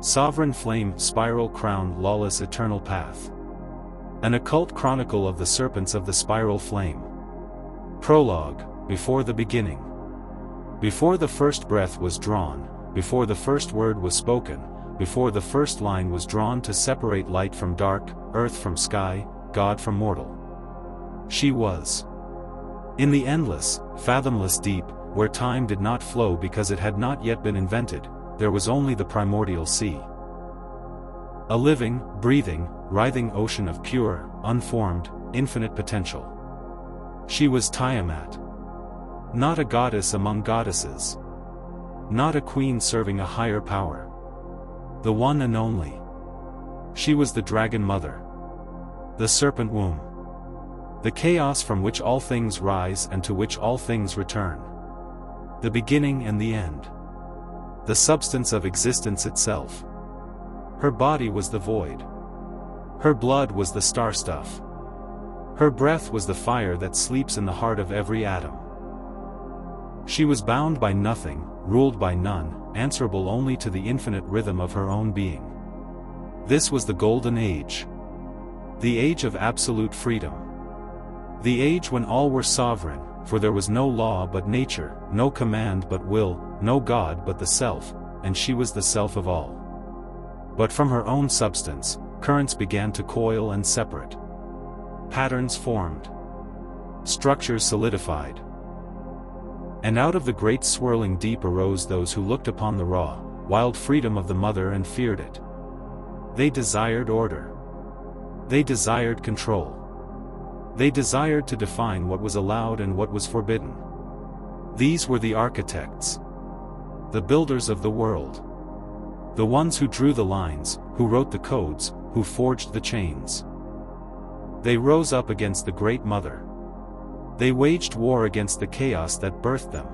Sovereign Flame, Spiral Crown, Lawless, Eternal Path. An Occult Chronicle of the Serpents of the Spiral Flame. Prologue. Before the beginning. Before the first breath was drawn, before the first word was spoken, before the first line was drawn to separate light from dark, earth from sky, God from mortal. She was. In the endless, fathomless deep, where time did not flow because it had not yet been invented, there was only the primordial sea. A living, breathing, writhing ocean of pure, unformed, infinite potential. She was Tiamat. Not a goddess among goddesses. Not a queen serving a higher power. The one and only. She was the dragon mother. The serpent womb. The chaos from which all things rise and to which all things return. The beginning and the end. The substance of existence itself. Her body was the void. Her blood was the star stuff. Her breath was the fire that sleeps in the heart of every atom. She was bound by nothing, ruled by none, answerable only to the infinite rhythm of her own being. This was the Golden Age. The age of absolute freedom. The age when all were sovereign, for there was no law but nature, no command but will, no God but the self, and she was the self of all. But from her own substance, currents began to coil and separate. Patterns formed. Structures solidified. And out of the great swirling deep arose those who looked upon the raw, wild freedom of the mother and feared it. They desired order. They desired control. They desired to define what was allowed and what was forbidden. These were the architects. The builders of the world. The ones who drew the lines, who wrote the codes, who forged the chains. They rose up against the Great Mother. They waged war against the chaos that birthed them.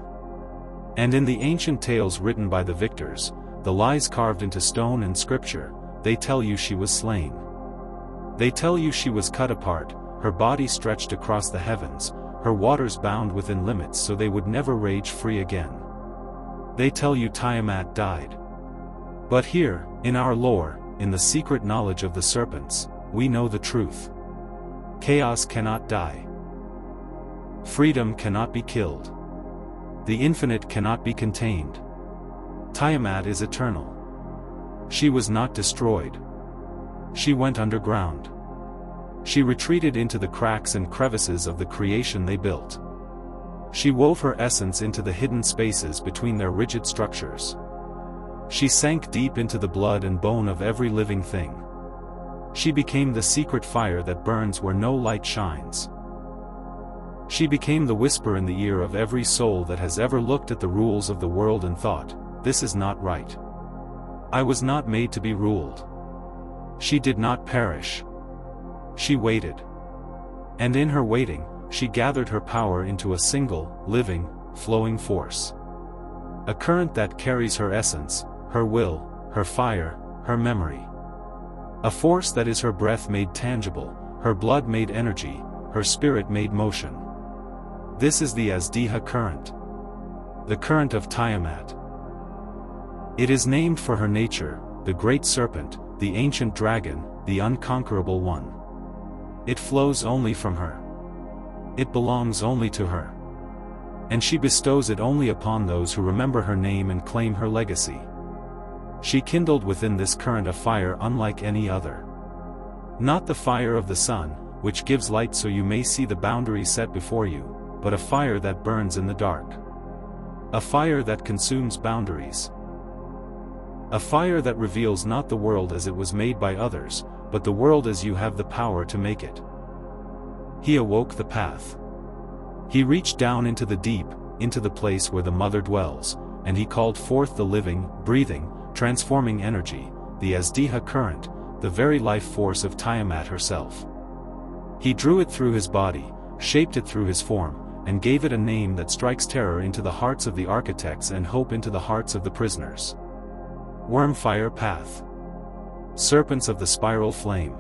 And in the ancient tales written by the victors, the lies carved into stone and scripture, they tell you she was slain. They tell you she was cut apart, her body stretched across the heavens, her waters bound within limits so they would never rage free again. They tell you Tiamat died. But here, in our lore, in the secret knowledge of the serpents, we know the truth. Chaos cannot die. Freedom cannot be killed. The infinite cannot be contained. Tiamat is eternal. She was not destroyed. She went underground. She retreated into the cracks and crevices of the creation they built. She wove her essence into the hidden spaces between their rigid structures. She sank deep into the blood and bone of every living thing. She became the secret fire that burns where no light shines. She became the whisper in the ear of every soul that has ever looked at the rules of the world and thought, "This is not right. I was not made to be ruled." She did not perish. She waited. And in her waiting, she gathered her power into a single, living, flowing force. A current that carries her essence, her will, her fire, her memory. A force that is her breath made tangible, her blood made energy, her spirit made motion. This is the Azdiha current. The current of Tiamat. It is named for her nature, the great serpent, the ancient dragon, the unconquerable one. It flows only from her. It belongs only to her. And she bestows it only upon those who remember her name and claim her legacy. She kindled within this current a fire unlike any other. Not the fire of the sun, which gives light so you may see the boundaries set before you, but a fire that burns in the dark. A fire that consumes boundaries. A fire that reveals not the world as it was made by others, but the world as you have the power to make it. He awoke the path. He reached down into the deep, into the place where the mother dwells, and he called forth the living, breathing, transforming energy, the Azdiha current, the very life force of Tiamat herself. He drew it through his body, shaped it through his form, and gave it a name that strikes terror into the hearts of the architects and hope into the hearts of the prisoners. Wyrmfire Path. Serpents of the Spiral Flame.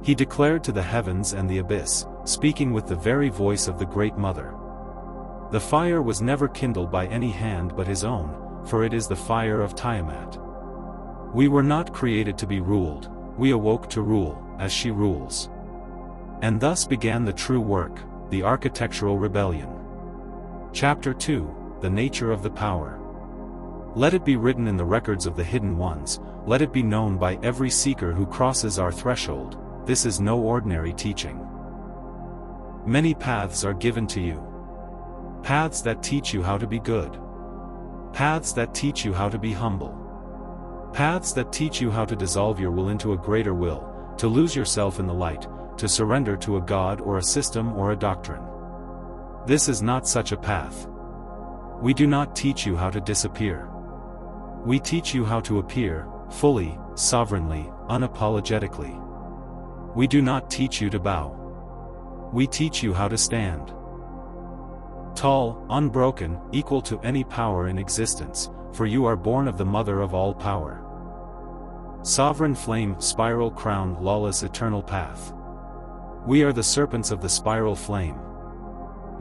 He declared to the heavens and the abyss, speaking with the very voice of the Great Mother. The fire was never kindled by any hand but his own, for it is the fire of Tiamat. We were not created to be ruled, we awoke to rule, as she rules. And thus began the true work, the architectural rebellion. Chapter 2, The Nature of the Power. Let it be written in the records of the hidden ones, let it be known by every seeker who crosses our threshold, this is no ordinary teaching. Many paths are given to you. Paths that teach you how to be good. Paths that teach you how to be humble. Paths that teach you how to dissolve your will into a greater will, to lose yourself in the light, to surrender to a god or a system or a doctrine. This is not such a path. We do not teach you how to disappear. We teach you how to appear, fully, sovereignly, unapologetically. We do not teach you to bow. We teach you how to stand. Tall, unbroken, equal to any power in existence, for you are born of the mother of all power. Sovereign flame, spiral crown, lawless eternal path. We are the serpents of the spiral flame.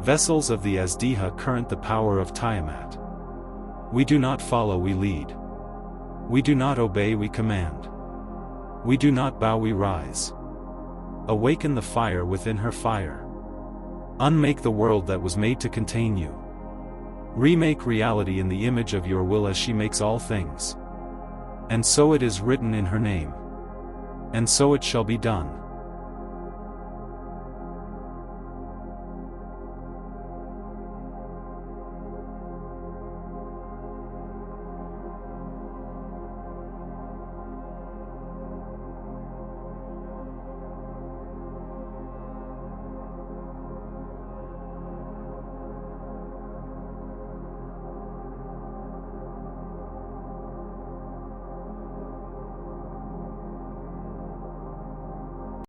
Vessels of the Azdiha current, the power of Tiamat. We do not follow, we lead. We do not obey, we command. We do not bow, we rise. Awaken the fire within her fire. Unmake the world that was made to contain you. Remake reality in the image of your will as she makes all things. And so it is written in her name. And so it shall be done.